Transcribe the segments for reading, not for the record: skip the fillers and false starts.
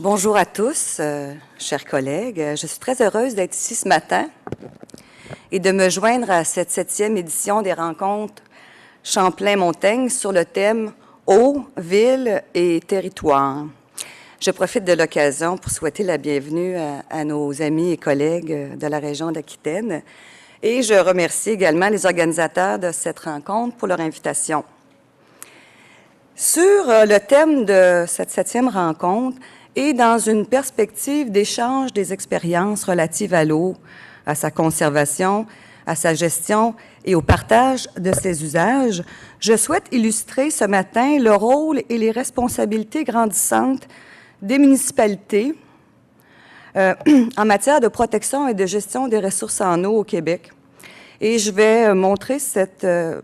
Bonjour à tous, chers collègues. Je suis très heureuse d'être ici ce matin et de me joindre à cette 7e édition des rencontres Champlain-Montaigne sur le thème « Eau, ville et territoire ». Je profite de l'occasion pour souhaiter la bienvenue à nos amis et collègues de la région d'Aquitaine et je remercie également les organisateurs de cette rencontre pour leur invitation. Sur le thème de cette 7e rencontre, et dans une perspective d'échange des expériences relatives à l'eau, à sa conservation, à sa gestion et au partage de ses usages, je souhaite illustrer ce matin le rôle et les responsabilités grandissantes des municipalités en matière de protection et de gestion des ressources en eau au Québec. Et je vais montrer ce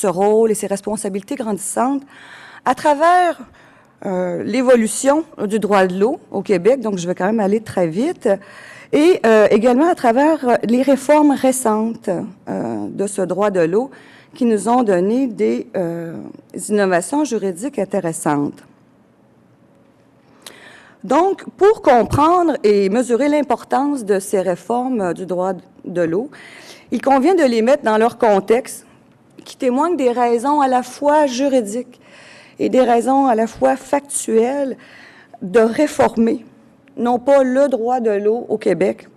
rôle et ces responsabilités grandissantes à travers l'évolution du droit de l'eau au Québec, donc je vais quand même aller très vite, et également à travers les réformes récentes de ce droit de l'eau qui nous ont donné des innovations juridiques intéressantes. Donc, pour comprendre et mesurer l'importance de ces réformes du droit de l'eau, il convient de les mettre dans leur contexte qui témoignent des raisons à la fois juridiques et des raisons à la fois factuelles de réformer, non pas le droit de l'eau au Québec,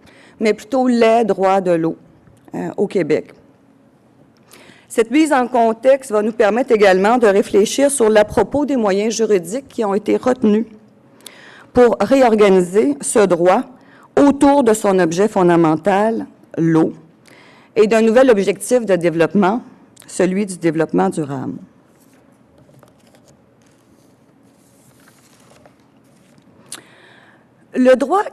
mais plutôt les droits de l'eau au Québec. Cette mise en contexte va nous permettre également de réfléchir sur l'à-propos des moyens juridiques qui ont été retenus pour réorganiser ce droit autour de son objet fondamental, l'eau, et d'un nouvel objectif de développement, celui du développement durable. Le droit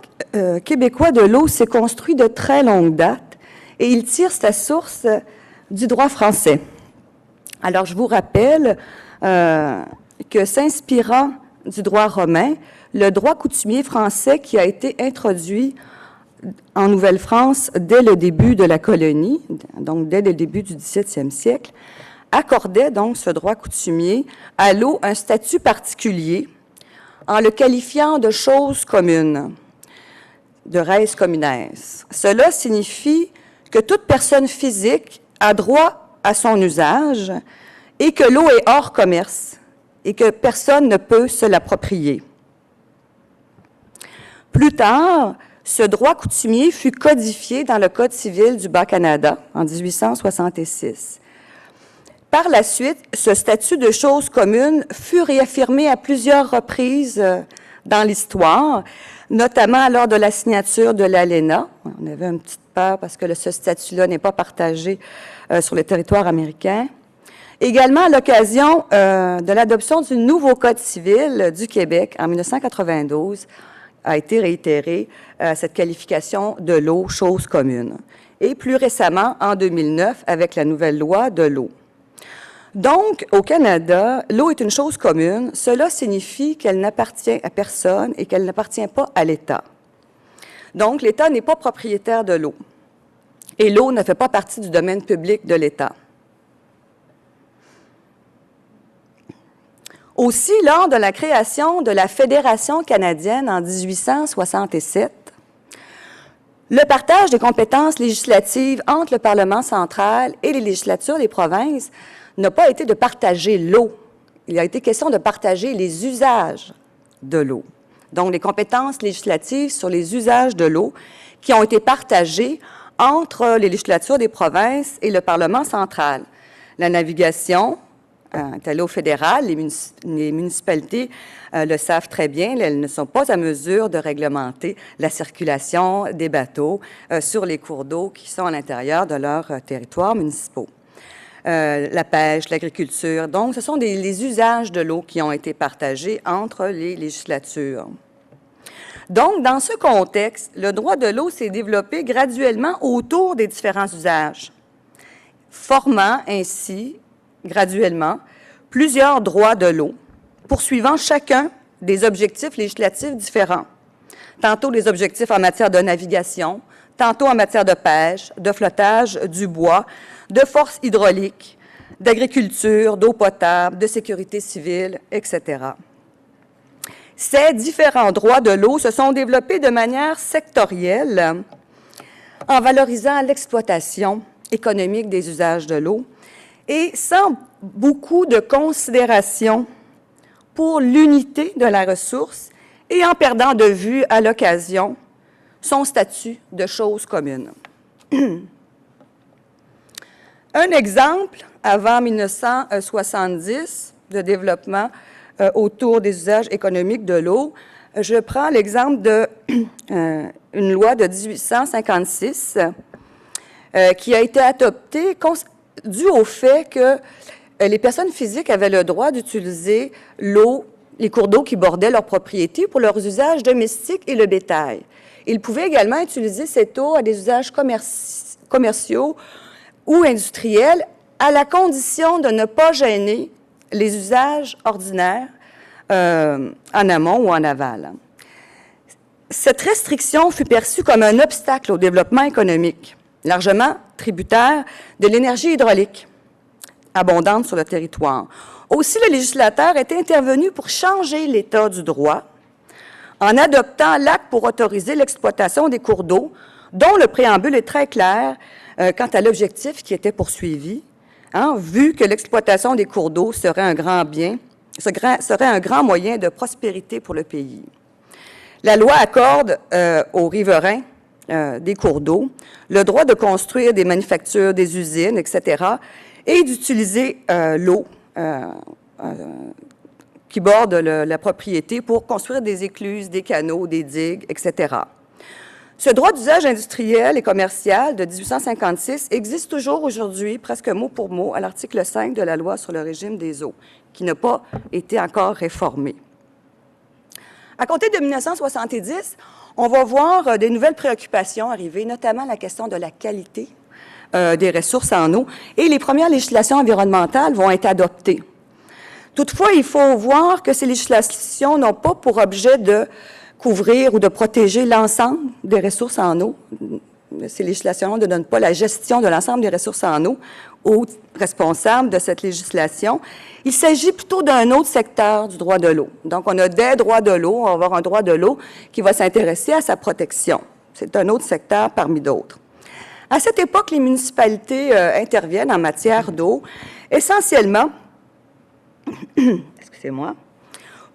québécois de l'eau s'est construit de très longue date et il tire sa source du droit français. Alors, je vous rappelle que s'inspirant du droit romain, le droit coutumier français qui a été introduit en Nouvelle-France dès le début de la colonie, donc dès le début du 17e siècle, accordait donc ce droit coutumier à l'eau un statut particulier en le qualifiant de chose commune, de res communes. Cela signifie que toute personne physique a droit à son usage et que l'eau est hors commerce et que personne ne peut se l'approprier. Plus tard, ce droit coutumier fut codifié dans le Code civil du Bas-Canada en 1866. Par la suite, ce statut de chose commune fut réaffirmé à plusieurs reprises dans l'histoire, notamment lors de la signature de l'ALENA. On avait une petite peur parce que ce statut-là n'est pas partagé sur le territoire américain. Également, à l'occasion de l'adoption du nouveau Code civil du Québec en 1992, a été réitérée cette qualification de l'eau, chose commune. Et plus récemment, en 2009, avec la nouvelle loi de l'eau. Donc, au Canada, l'eau est une chose commune. Cela signifie qu'elle n'appartient à personne et qu'elle n'appartient pas à l'État. Donc, l'État n'est pas propriétaire de l'eau. Et l'eau ne fait pas partie du domaine public de l'État. Aussi, lors de la création de la Fédération canadienne en 1867, le partage des compétences législatives entre le Parlement central et les législatures des provinces n'a pas été de partager l'eau. Il a été question de partager les usages de l'eau. Donc, les compétences législatives sur les usages de l'eau qui ont été partagées entre les législatures des provinces et le Parlement central. La navigation est allée au fédéral. Les municipalités le savent très bien. Elles ne sont pas à mesure de réglementer la circulation des bateaux sur les cours d'eau qui sont à l'intérieur de leurs territoires municipaux. La pêche, l'agriculture. Donc, ce sont les usages de l'eau qui ont été partagés entre les législatures. Donc, dans ce contexte, le droit de l'eau s'est développé graduellement autour des différents usages, formant ainsi, graduellement, plusieurs droits de l'eau, poursuivant chacun des objectifs législatifs différents. Tantôt des objectifs en matière de navigation, tantôt en matière de pêche, de flottage du bois, de force hydraulique, d'agriculture, d'eau potable, de sécurité civile, etc. Ces différents droits de l'eau se sont développés de manière sectorielle en valorisant l'exploitation économique des usages de l'eau et sans beaucoup de considération pour l'unité de la ressource et en perdant de vue à l'occasion son statut de chose commune. Un exemple, avant 1970, de développement autour des usages économiques de l'eau, je prends l'exemple d'une loi de 1856 qui a été adoptée dû au fait que les personnes physiques avaient le droit d'utiliser l'eau, les cours d'eau qui bordaient leurs propriétés pour leurs usages domestiques et le bétail. Ils pouvaient également utiliser cette eau à des usages commerciaux ou industriels à la condition de ne pas gêner les usages ordinaires en amont ou en aval. Cette restriction fut perçue comme un obstacle au développement économique, largement tributaire de l'énergie hydraulique abondante sur le territoire. Aussi, le législateur est intervenu pour changer l'état du droit en adoptant l'acte pour autoriser l'exploitation des cours d'eau, dont le préambule est très clair quant à l'objectif qui était poursuivi, vu que l'exploitation des cours d'eau serait un grand bien, serait un grand moyen de prospérité pour le pays. La loi accorde aux riverains des cours d'eau le droit de construire des manufactures, des usines, etc., et d'utiliser l'eau qui borde la propriété pour construire des écluses, des canaux, des digues, etc. Ce droit d'usage industriel et commercial de 1856 existe toujours aujourd'hui, presque mot pour mot, à l'article 5 de la loi sur le régime des eaux, qui n'a pas été encore réformé. À compter de 1970, on va voir des nouvelles préoccupations arriver, notamment la question de la qualité des ressources en eau, et les premières législations environnementales vont être adoptées. Toutefois, il faut voir que ces législations n'ont pas pour objet de couvrir ou de protéger l'ensemble des ressources en eau. Ces législations ne donnent pas la gestion de l'ensemble des ressources en eau aux responsables de cette législation. Il s'agit plutôt d'un autre secteur du droit de l'eau. Donc, on a des droits de l'eau, on va avoir un droit de l'eau qui va s'intéresser à sa protection. C'est un autre secteur parmi d'autres. À cette époque, les municipalités interviennent en matière d'eau, essentiellement, excusez-moi,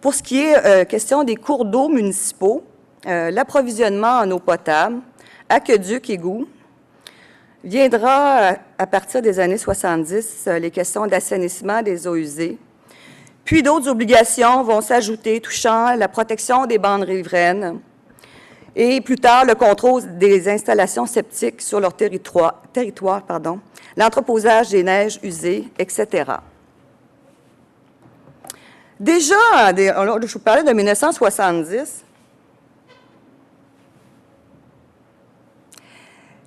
pour ce qui est question des cours d'eau municipaux, l'approvisionnement en eau potable, aqueducs, égouts, viendra à partir des années 70 les questions d'assainissement des eaux usées. Puis d'autres obligations vont s'ajouter touchant la protection des bandes riveraines et plus tard le contrôle des installations septiques sur leur territoire, l'entreposage des neiges usées, etc. Déjà, je vous parlais de 1970,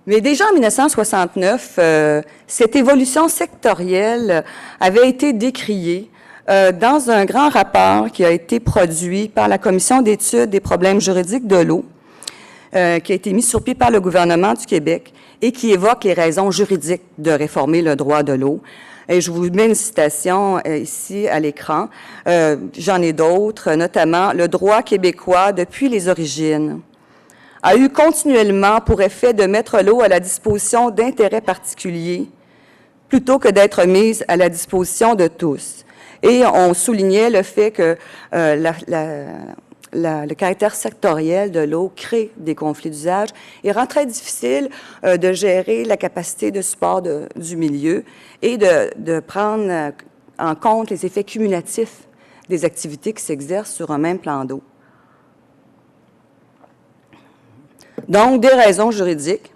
mais déjà en 1969, cette évolution sectorielle avait été décriée dans un grand rapport qui a été produit par la Commission d'études des problèmes juridiques de l'eau, qui a été mis sur pied par le gouvernement du Québec et qui évoque les raisons juridiques de réformer le droit de l'eau. Et je vous mets une citation ici à l'écran. J'en ai d'autres, notamment « Le droit québécois, depuis les origines, a eu continuellement pour effet de mettre l'eau à la disposition d'intérêts particuliers plutôt que d'être mise à la disposition de tous. » Et on soulignait le fait que le caractère sectoriel de l'eau crée des conflits d'usage et rend très difficile de gérer la capacité de support du milieu et de prendre en compte les effets cumulatifs des activités qui s'exercent sur un même plan d'eau. Donc, des raisons juridiques.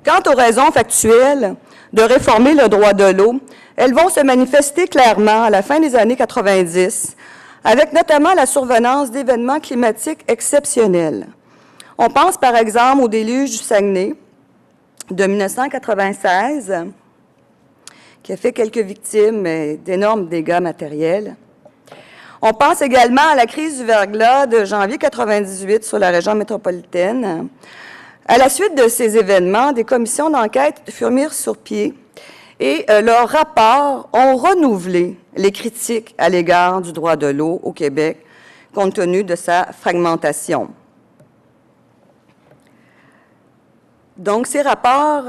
Quant aux raisons factuelles de réformer le droit de l'eau, elles vont se manifester clairement à la fin des années 90, avec notamment la survenance d'événements climatiques exceptionnels. On pense par exemple au déluge du Saguenay de 1996, qui a fait quelques victimes et d'énormes dégâts matériels. On pense également à la crise du verglas de janvier 1998 sur la région métropolitaine. À la suite de ces événements, des commissions d'enquête furent mises sur pied et leurs rapports ont renouvelé les critiques à l'égard du droit de l'eau au Québec, compte tenu de sa fragmentation. Donc, ces rapports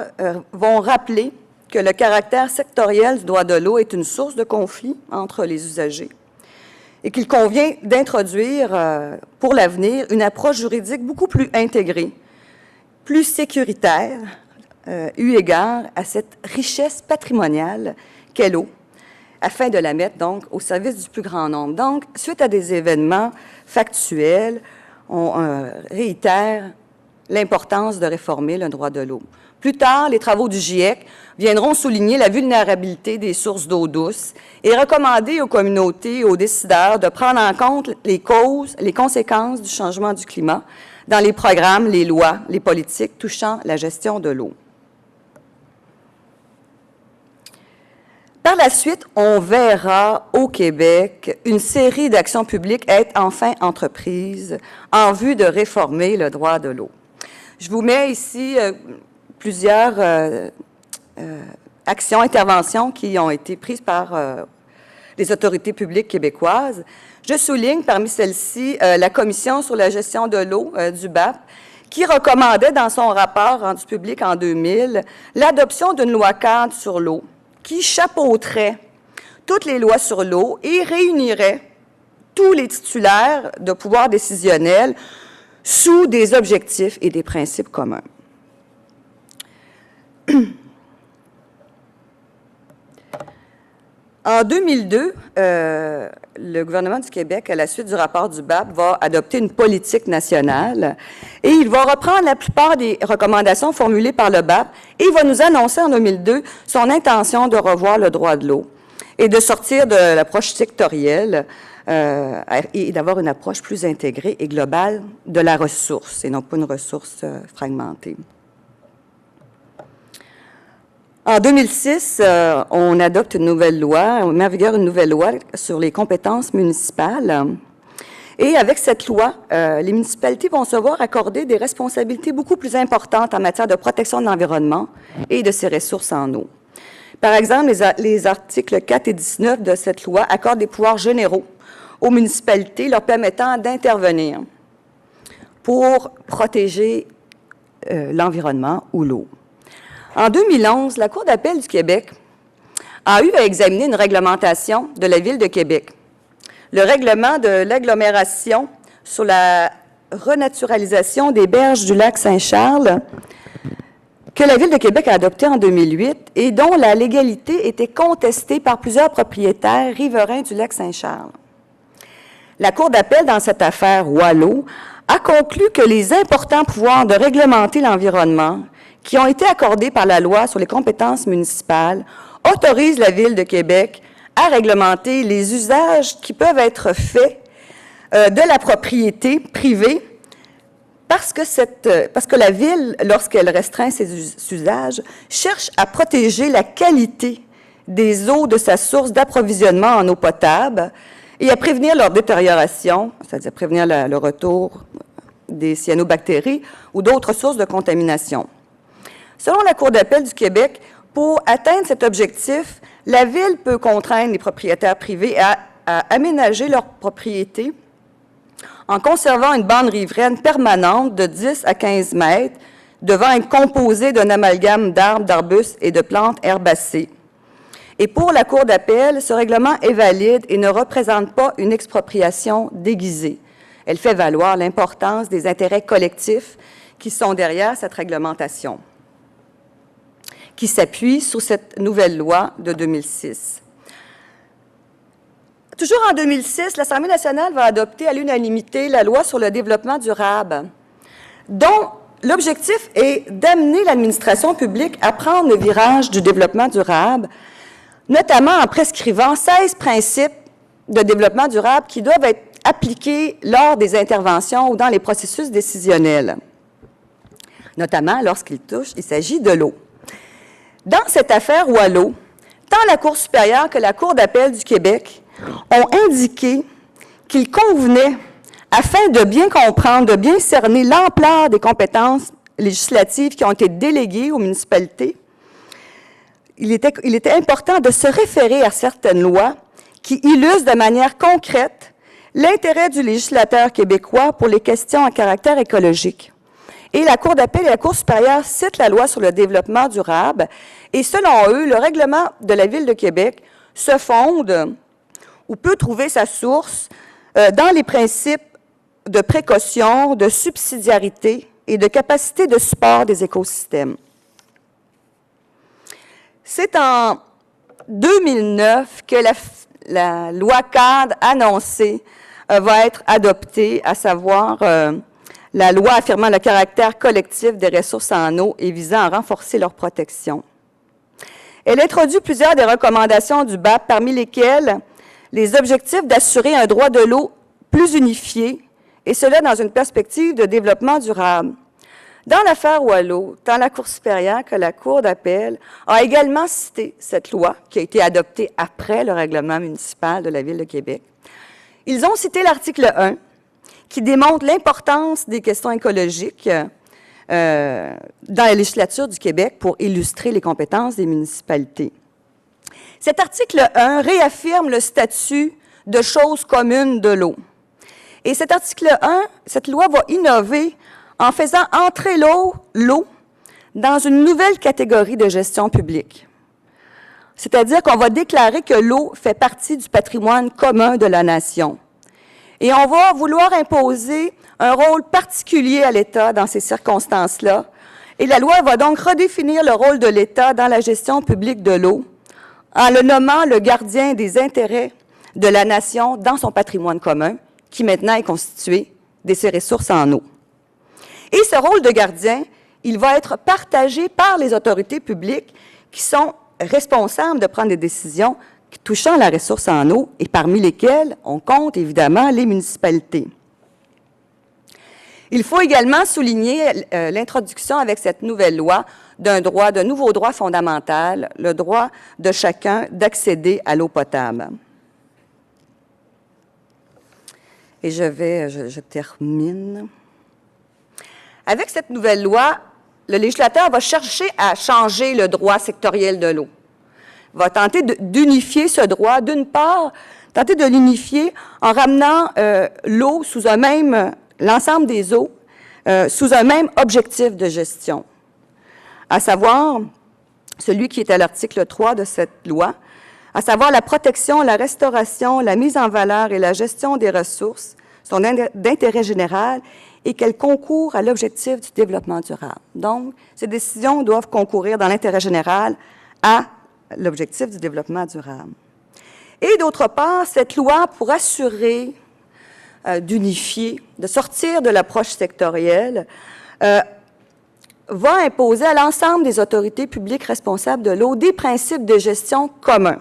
vont rappeler que le caractère sectoriel du droit de l'eau est une source de conflit entre les usagers et qu'il convient d'introduire pour l'avenir une approche juridique beaucoup plus intégrée, plus sécuritaire, eu égard à cette richesse patrimoniale qu'est l'eau, afin de la mettre donc au service du plus grand nombre. Donc, suite à des événements factuels, on réitère l'importance de réformer le droit de l'eau. Plus tard, les travaux du GIEC viendront souligner la vulnérabilité des sources d'eau douce et recommander aux communautés et aux décideurs de prendre en compte les causes, les conséquences du changement du climat dans les programmes, les lois, les politiques touchant la gestion de l'eau. Par la suite, on verra au Québec une série d'actions publiques être enfin entreprises en vue de réformer le droit de l'eau. Je vous mets ici plusieurs actions, interventions qui ont été prises par les autorités publiques québécoises. Je souligne parmi celles-ci la Commission sur la gestion de l'eau du BAP, qui recommandait dans son rapport rendu public en 2000 l'adoption d'une loi cadre sur l'eau qui chapeauterait toutes les lois sur l'eau et réunirait tous les titulaires de pouvoirs décisionnels sous des objectifs et des principes communs. En 2002, le gouvernement du Québec, à la suite du rapport du BAP, va adopter une politique nationale et il va reprendre la plupart des recommandations formulées par le BAP et il va nous annoncer en 2002 son intention de revoir le droit de l'eau et de sortir de l'approche sectorielle et d'avoir une approche plus intégrée et globale de la ressource et non pas une ressource fragmentée. En 2006, on adopte une nouvelle loi, on met en vigueur une nouvelle loi sur les compétences municipales. Et avec cette loi, les municipalités vont se voir accorder des responsabilités beaucoup plus importantes en matière de protection de l'environnement et de ses ressources en eau. Par exemple, les articles 4 et 19 de cette loi accordent des pouvoirs généraux aux municipalités leur permettant d'intervenir pour protéger l'environnement ou l'eau. En 2011, la Cour d'appel du Québec a eu à examiner une réglementation de la Ville de Québec, le règlement de l'agglomération sur la renaturalisation des berges du lac Saint-Charles, que la Ville de Québec a adopté en 2008 et dont la légalité était contestée par plusieurs propriétaires riverains du lac Saint-Charles. La Cour d'appel, dans cette affaire Wallot, a conclu que les importants pouvoirs de réglementer l'environnement qui ont été accordés par la loi sur les compétences municipales autorisent la Ville de Québec à réglementer les usages qui peuvent être faits de la propriété privée parce que la Ville, lorsqu'elle restreint ses usages, cherche à protéger la qualité des eaux de sa source d'approvisionnement en eau potable et à prévenir leur détérioration, c'est-à-dire prévenir le retour des cyanobactéries ou d'autres sources de contamination. Selon la Cour d'appel du Québec, pour atteindre cet objectif, la Ville peut contraindre les propriétaires privés à aménager leur propriété en conservant une bande riveraine permanente de 10 à 15 mètres devant être composée d'un amalgame d'arbres, d'arbustes et de plantes herbacées. Et pour la Cour d'appel, ce règlement est valide et ne représente pas une expropriation déguisée. Elle fait valoir l'importance des intérêts collectifs qui sont derrière cette réglementation, qui s'appuie sur cette nouvelle loi de 2006. Toujours en 2006, l'Assemblée nationale va adopter à l'unanimité la loi sur le développement durable, dont l'objectif est d'amener l'administration publique à prendre le virage du développement durable, notamment en prescrivant 16 principes de développement durable qui doivent être appliqués lors des interventions ou dans les processus décisionnels, notamment lorsqu'il s'agit de l'eau. Dans cette affaire Wallot, tant la Cour supérieure que la Cour d'appel du Québec ont indiqué qu'il convenait, afin de bien comprendre, de bien cerner l'ampleur des compétences législatives qui ont été déléguées aux municipalités, il était important de se référer à certaines lois qui illustrent de manière concrète l'intérêt du législateur québécois pour les questions à caractère écologique. Et la Cour d'appel et la Cour supérieure citent la loi sur le développement durable et selon eux, le règlement de la Ville de Québec se fonde ou peut trouver sa source dans les principes de précaution, de subsidiarité et de capacité de support des écosystèmes. C'est en 2009 que la loi cadre annoncée va être adoptée, à savoir la loi affirmant le caractère collectif des ressources en eau et visant à renforcer leur protection. Elle introduit plusieurs des recommandations du BAP, parmi lesquelles les objectifs d'assurer un droit de l'eau plus unifié, et cela dans une perspective de développement durable. Dans l'affaire Wallot, tant la Cour supérieure que la Cour d'appel a également cité cette loi qui a été adoptée après le règlement municipal de la Ville de Québec. Ils ont cité l'article 1, qui démontre l'importance des questions écologiques dans la législature du Québec pour illustrer les compétences des municipalités. Cet article 1 réaffirme le statut de chose commune de l'eau. Et cet article 1, cette loi va innover en faisant entrer l'eau dans une nouvelle catégorie de gestion publique. C'est-à-dire qu'on va déclarer que l'eau fait partie du patrimoine commun de la nation. Et on va vouloir imposer un rôle particulier à l'État dans ces circonstances-là. Et la loi va donc redéfinir le rôle de l'État dans la gestion publique de l'eau en le nommant le gardien des intérêts de la nation dans son patrimoine commun, qui maintenant est constitué de ses ressources en eau. Et ce rôle de gardien, il va être partagé par les autorités publiques qui sont responsables de prendre des décisions touchant la ressource en eau et parmi lesquelles on compte évidemment les municipalités. Il faut également souligner l'introduction avec cette nouvelle loi d'un nouveau droit fondamental, le droit de chacun d'accéder à l'eau potable. Et je termine. Avec cette nouvelle loi, le législateur va chercher à changer le droit sectoriel de l'eau. Il va tenter d'unifier ce droit, d'une part, tenter de l'unifier en ramenant l'eau sous l'ensemble des eaux, sous un même objectif de gestion, à savoir celui qui est à l'article 3 de cette loi, à savoir la protection, la restauration, la mise en valeur et la gestion des ressources sont d'intérêt général et qu'elles concourent à l'objectif du développement durable. Donc, ces décisions doivent concourir dans l'intérêt général à l'objectif du développement durable. Et d'autre part, cette loi, pour assurer d'unifier, de sortir de l'approche sectorielle, va imposer à l'ensemble des autorités publiques responsables de l'eau des principes de gestion communs.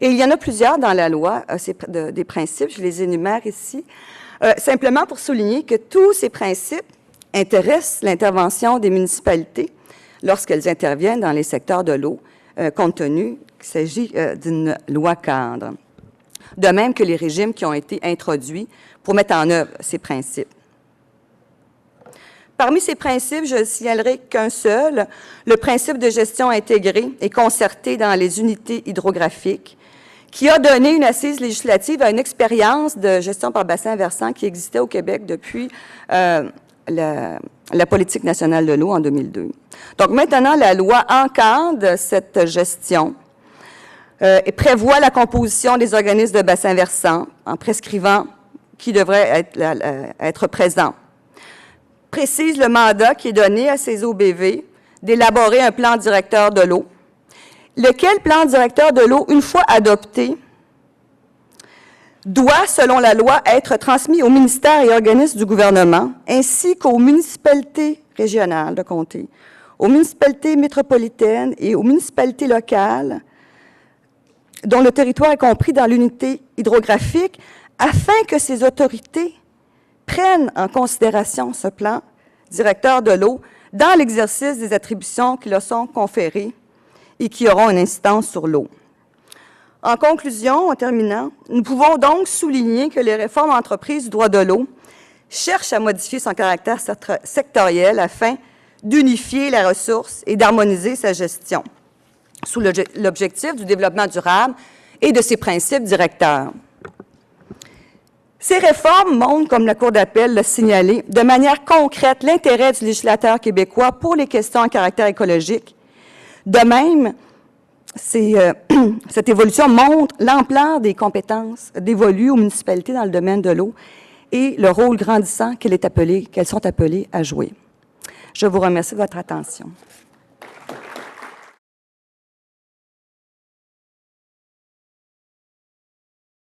Et il y en a plusieurs dans la loi, des principes, je les énumère ici, simplement pour souligner que tous ces principes intéressent l'intervention des municipalités lorsqu'elles interviennent dans les secteurs de l'eau, compte tenu qu'il s'agit d'une loi cadre. De même que les régimes qui ont été introduits pour mettre en œuvre ces principes. Parmi ces principes, je ne signalerai qu'un seul, le principe de gestion intégrée et concertée dans les unités hydrographiques, qui a donné une assise législative à une expérience de gestion par bassin versant qui existait au Québec depuis la politique nationale de l'eau en 2002. Donc maintenant, la loi encadre cette gestion et prévoit la composition des organismes de bassin versant en prescrivant qui devrait être présent. Précise le mandat qui est donné à ces OBV d'élaborer un plan directeur de l'eau, lequel plan directeur de l'eau, une fois adopté, doit, selon la loi, être transmis aux ministères et organismes du gouvernement, ainsi qu'aux municipalités régionales de comté, aux municipalités métropolitaines et aux municipalités locales dont le territoire est compris dans l'unité hydrographique, afin que ces autorités prennent en considération ce plan directeur de l'eau dans l'exercice des attributions qui leur sont conférées et qui auront une incidence sur l'eau. En conclusion, en terminant, nous pouvons donc souligner que les réformes entreprises du droit de l'eau cherchent à modifier son caractère sectoriel afin d'unifier la ressource et d'harmoniser sa gestion sous l'objectif du développement durable et de ses principes directeurs. Ces réformes montrent, comme la Cour d'appel l'a signalé, de manière concrète l'intérêt du législateur québécois pour les questions à caractère écologique. De même, cette évolution montre l'ampleur des compétences dévolues aux municipalités dans le domaine de l'eau et le rôle grandissant qu'elles sont appelées à jouer. Je vous remercie de votre attention.